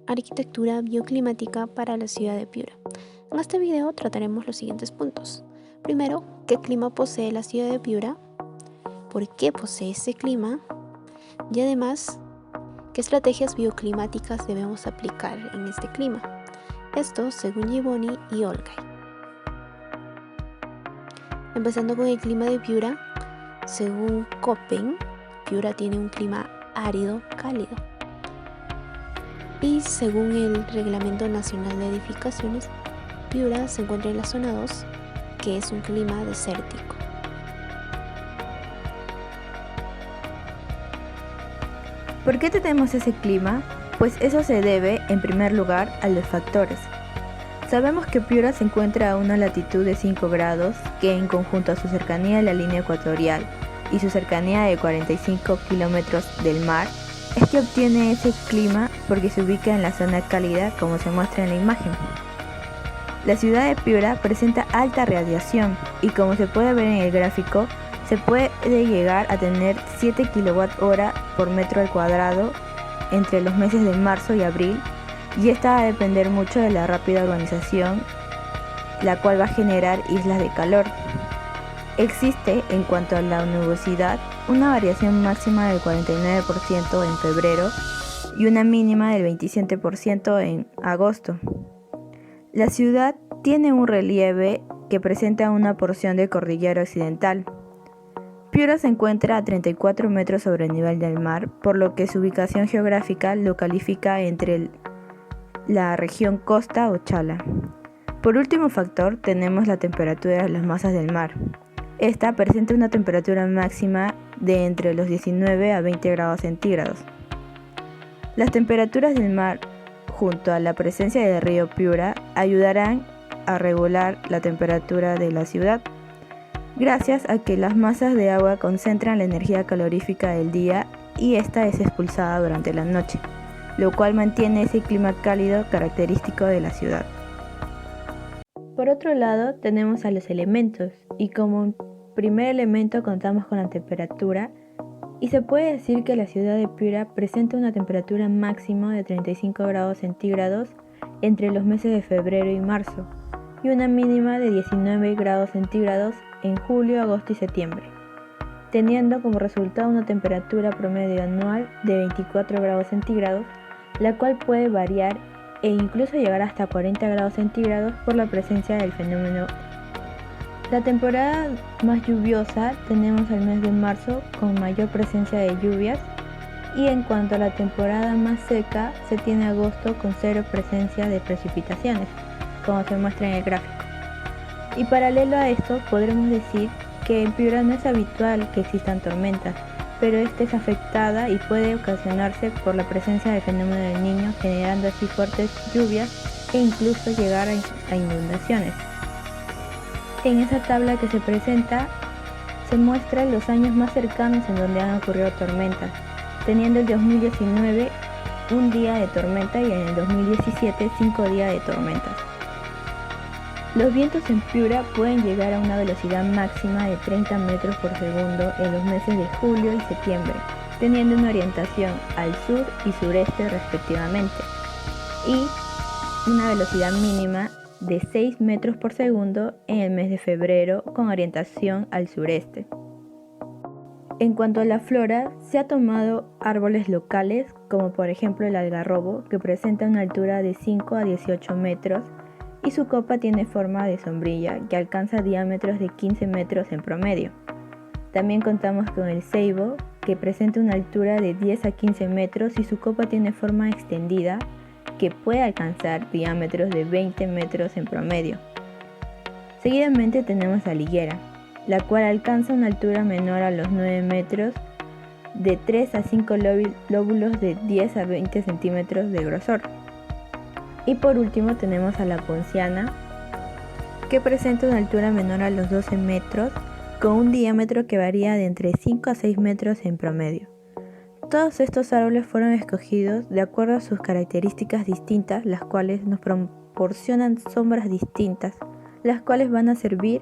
arquitectura bioclimática para la ciudad de Piura. En este video trataremos los siguientes puntos. Primero, ¿qué clima posee la ciudad de Piura? ¿Por qué posee ese clima? Y además, ¿qué estrategias bioclimáticas debemos aplicar en este clima? Esto según Gibboni y Olgay. Empezando con el clima de Piura, según Köppen, Piura tiene un clima árido cálido. Y según el Reglamento Nacional de Edificaciones, Piura se encuentra en la zona 2, que es un clima desértico. ¿Por qué tenemos ese clima? Pues eso se debe, en primer lugar, a los factores. Sabemos que Piura se encuentra a una latitud de 5 grados, que en conjunto a su cercanía a la línea ecuatorial y su cercanía de 45 kilómetros del mar, es que obtiene ese clima porque se ubica en la zona cálida, como se muestra en la imagen. La ciudad de Piura presenta alta radiación y, como se puede ver en el gráfico, se puede llegar a tener 7 kWh por metro al cuadrado entre los meses de marzo y abril, y esta va a depender mucho de la rápida urbanización, la cual va a generar islas de calor. Existe, en cuanto a la nubosidad, una variación máxima del 49% en febrero y una mínima del 27% en agosto. La ciudad tiene un relieve que presenta una porción de cordillera occidental. Piura se encuentra a 34 metros sobre el nivel del mar, por lo que su ubicación geográfica lo califica entre la región costa o chala. Por último factor, tenemos la temperatura de las masas del mar. Esta presenta una temperatura máxima de entre los 19 a 20 grados centígrados. Las temperaturas del mar, junto a la presencia del río Piura, ayudarán a regular la temperatura de la ciudad, gracias a que las masas de agua concentran la energía calorífica del día y esta es expulsada durante la noche, lo cual mantiene ese clima cálido característico de la ciudad. Por otro lado, tenemos a los elementos, y como primer elemento contamos con la temperatura, y se puede decir que la ciudad de Piura presenta una temperatura máxima de 35 grados centígrados entre los meses de febrero y marzo, y una mínima de 19 grados centígrados en julio, agosto y septiembre, teniendo como resultado una temperatura promedio anual de 24 grados centígrados, la cual puede variar e incluso llegar hasta 40 grados centígrados por la presencia del fenómeno. La temporada más lluviosa tenemos el mes de marzo con mayor presencia de lluvias, y en cuanto a la temporada más seca se tiene agosto con cero presencia de precipitaciones, como se muestra en el gráfico. Y paralelo a esto podremos decir que en Piura no es habitual que existan tormentas, pero esta es afectada y puede ocasionarse por la presencia del fenómeno del Niño, generando así fuertes lluvias e incluso llegar a inundaciones. En esa tabla que se presenta se muestran los años más cercanos en donde han ocurrido tormentas, teniendo el 2019 un día de tormenta y en el 2017 5 días de tormentas. Los vientos en Piura pueden llegar a una velocidad máxima de 30 metros por segundo en los meses de julio y septiembre, teniendo una orientación al sur y sureste respectivamente, y una velocidad mínima de 6 metros por segundo en el mes de febrero con orientación al sureste. En cuanto a la flora, se ha tomado árboles locales como por ejemplo el algarrobo, que presenta una altura de 5 a 18 metros y su copa tiene forma de sombrilla que alcanza diámetros de 15 metros en promedio. También contamos con el ceibo, que presenta una altura de 10 a 15 metros y su copa tiene forma extendida que puede alcanzar diámetros de 20 metros en promedio. Seguidamente tenemos a la higuera, la cual alcanza una altura menor a los 9 metros, de 3 a 5 lóbulos de 10 a 20 centímetros de grosor. Y por último tenemos a la ponciana, que presenta una altura menor a los 12 metros, con un diámetro que varía de entre 5 a 6 metros en promedio. Todos estos árboles fueron escogidos de acuerdo a sus características distintas, las cuales nos proporcionan sombras distintas, las cuales van a servir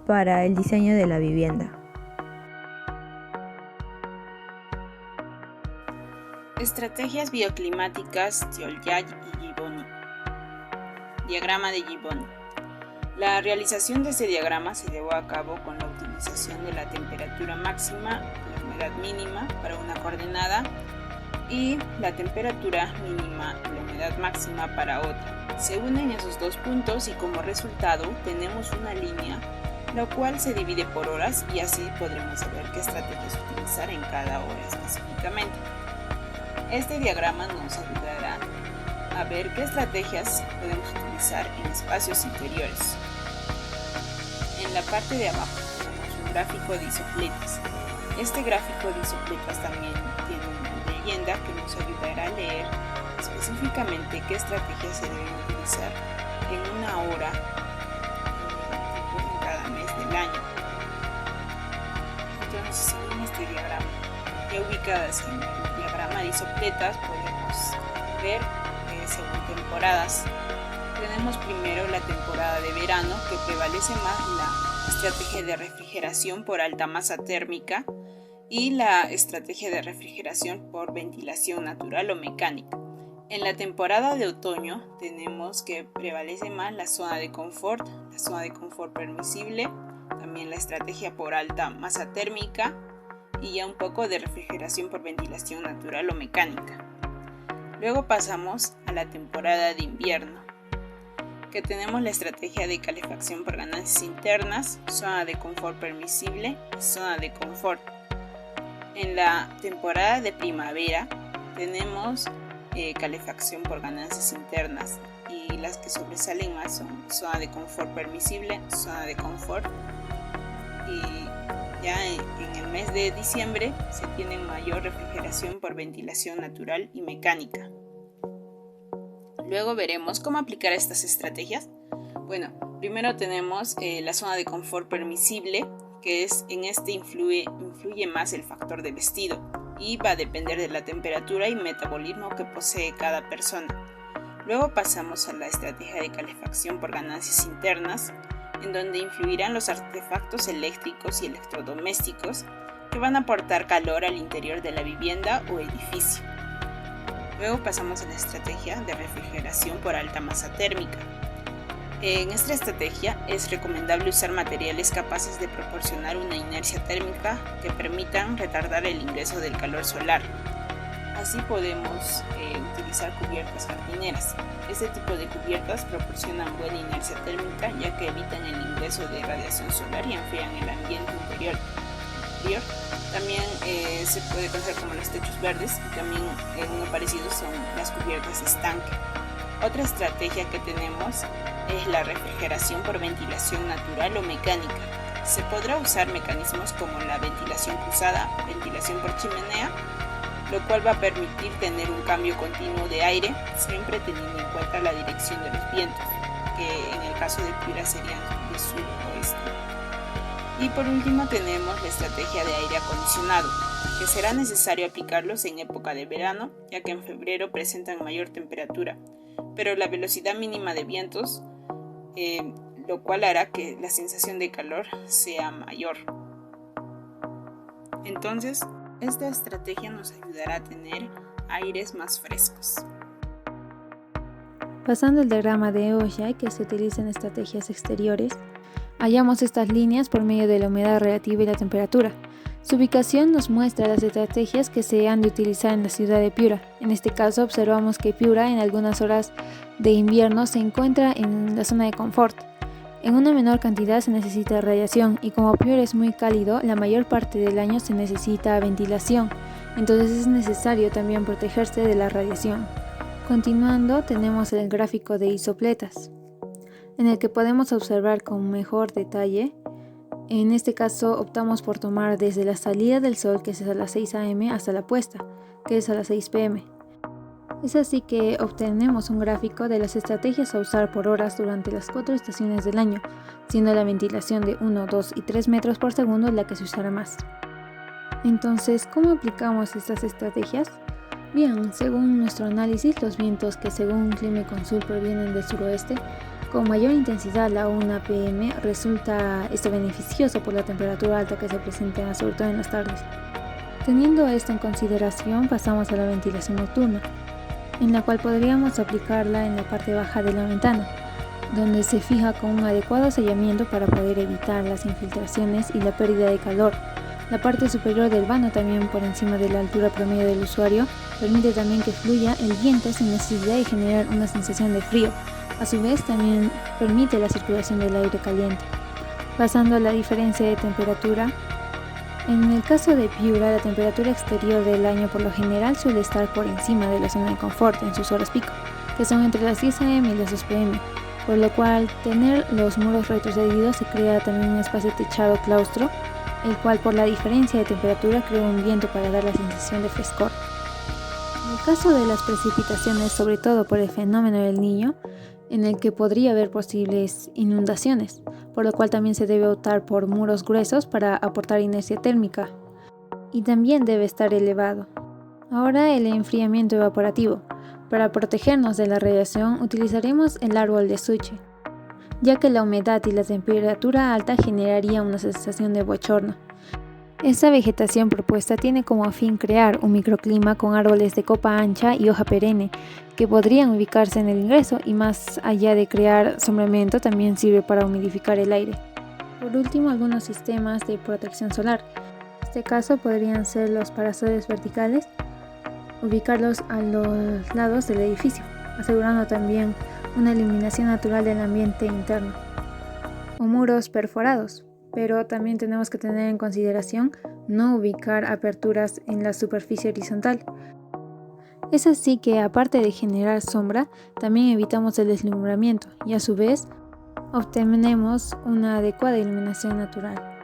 para el diseño de la vivienda. Estrategias bioclimáticas Tiolyai y Gibboni. Diagrama de Gibboni. La realización de este diagrama se llevó a cabo con la utilización de la temperatura máxima, la humedad mínima para una coordenada y la temperatura mínima y la humedad máxima para otra. Se unen esos dos puntos y como resultado tenemos una línea la cual se divide por horas y así podremos saber qué estrategias utilizar en cada hora específicamente. Este diagrama nos ayudará a ver qué estrategias podemos utilizar en espacios interiores. En la parte de abajo tenemos un gráfico de isopletas. Este gráfico de isopletas también tiene una leyenda que nos ayudará a leer específicamente qué estrategias se deben utilizar en una hora en cada mes del año. Entonces, según este diagrama, ya ubicadas en el diagrama de isopletas, podemos ver según temporadas. Tenemos primero la temporada de verano, que prevalece más la estrategia de refrigeración por alta masa térmica y la estrategia de refrigeración por ventilación natural o mecánica. En la temporada de otoño tenemos que prevalece más la zona de confort permisible, también la estrategia por alta masa térmica y ya un poco de refrigeración por ventilación natural o mecánica. Luego pasamos a la temporada de invierno, que tenemos la estrategia de calefacción por ganancias internas, zona de confort permisible y zona de confort. En la temporada de primavera tenemos calefacción por ganancias internas y las que sobresalen más son zona de confort permisible, zona de confort, y ya en el mes de diciembre se tiene mayor refrigeración por ventilación natural y mecánica. Luego veremos cómo aplicar estas estrategias. Bueno, primero tenemos la zona de confort permisible, que en este influye más el factor de vestido y va a depender de la temperatura y metabolismo que posee cada persona. Luego pasamos a la estrategia de calefacción por ganancias internas, en donde influirán los artefactos eléctricos y electrodomésticos que van a aportar calor al interior de la vivienda o edificio. Luego pasamos a la estrategia de refrigeración por alta masa térmica. En esta estrategia es recomendable usar materiales capaces de proporcionar una inercia térmica que permitan retardar el ingreso del calor solar. Así podemos utilizar cubiertas jardineras. Este tipo de cubiertas proporcionan buena inercia térmica ya que evitan el ingreso de radiación solar y enfrían el ambiente interior. También se puede conocer como los techos verdes y también uno parecido son las cubiertas estanque. Otra estrategia que tenemos es la refrigeración por ventilación natural o mecánica. Se podrá usar mecanismos como la ventilación cruzada, ventilación por chimenea, lo cual va a permitir tener un cambio continuo de aire, siempre teniendo en cuenta la dirección de los vientos, que en el caso de Piura serían de sur a oeste. Y por último tenemos la estrategia de aire acondicionado, que será necesario aplicarlos en época de verano, ya que en febrero presentan mayor temperatura, pero la velocidad mínima de vientos, lo cual hará que la sensación de calor sea mayor. Entonces, esta estrategia nos ayudará a tener aires más frescos. Pasando al diagrama de Tiolyai, que se utiliza en estrategias exteriores, hallamos estas líneas por medio de la humedad relativa y la temperatura. Su ubicación nos muestra las estrategias que se han de utilizar en la ciudad de Piura. En este caso observamos que Piura en algunas horas de invierno se encuentra en la zona de confort. En una menor cantidad se necesita radiación y como Piura es muy cálido, la mayor parte del año se necesita ventilación, entonces es necesario también protegerse de la radiación. Continuando tenemos el gráfico de isopletas, en el que podemos observar con mejor detalle. En este caso optamos por tomar desde la salida del sol, que es a las 6 am, hasta la puesta, que es a las 6 pm. Es así que obtenemos un gráfico de las estrategias a usar por horas durante las 4 estaciones del año, siendo la ventilación de 1, 2 y 3 metros por segundo la que se usará más. Entonces, ¿cómo aplicamos estas estrategias? Bien, según nuestro análisis, los vientos que según Clima y Consul provienen del suroeste, con mayor intensidad la 1 pm resulta beneficioso por la temperatura alta que se presenta sobre todo en las tardes. Teniendo esto en consideración, pasamos a la ventilación nocturna, en la cual podríamos aplicarla en la parte baja de la ventana, donde se fija con un adecuado sellamiento para poder evitar las infiltraciones y la pérdida de calor. La parte superior del vano, también por encima de la altura promedio del usuario, permite también que fluya el viento sin necesidad de generar una sensación de frío. A su vez, también permite la circulación del aire caliente. Pasando a la diferencia de temperatura, en el caso de Piura, la temperatura exterior del año por lo general suele estar por encima de la zona de confort en sus horas pico, que son entre las 10 am y las 2 pm, por lo cual tener los muros retrocedidos se crea también un espacio techado claustro, el cual por la diferencia de temperatura crea un viento para dar la sensación de frescor. En el caso de las precipitaciones, sobre todo por el fenómeno del Niño, en el que podría haber posibles inundaciones, por lo cual también se debe optar por muros gruesos para aportar inercia térmica, y también debe estar elevado. Ahora el enfriamiento evaporativo. Para protegernos de la radiación utilizaremos el árbol de Suche, ya que la humedad y la temperatura alta generaría una sensación de bochorno. Esta vegetación propuesta tiene como fin crear un microclima con árboles de copa ancha y hoja perenne, que podrían ubicarse en el ingreso y más allá de crear sombreamiento también sirve para humidificar el aire. Por último, algunos sistemas de protección solar. En este caso podrían ser los parasoles verticales, ubicarlos a los lados del edificio, asegurando también una iluminación natural del ambiente interno, o muros perforados, pero también tenemos que tener en consideración no ubicar aperturas en la superficie horizontal. Es así que, aparte de generar sombra, también evitamos el deslumbramiento y a su vez obtenemos una adecuada iluminación natural.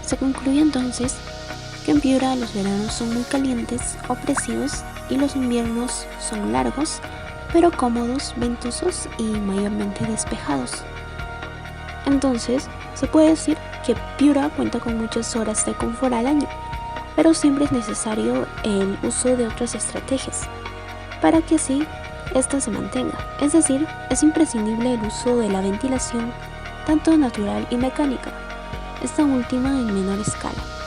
Se concluye entonces que en Piura los veranos son muy calientes, opresivos y los inviernos son largos, pero cómodos, ventosos y mayormente despejados. Entonces, se puede decir que Piura cuenta con muchas horas de confort al año, pero siempre es necesario el uso de otras estrategias para que así ésta se mantenga. Es decir, es imprescindible el uso de la ventilación, tanto natural y mecánica, esta última en menor escala.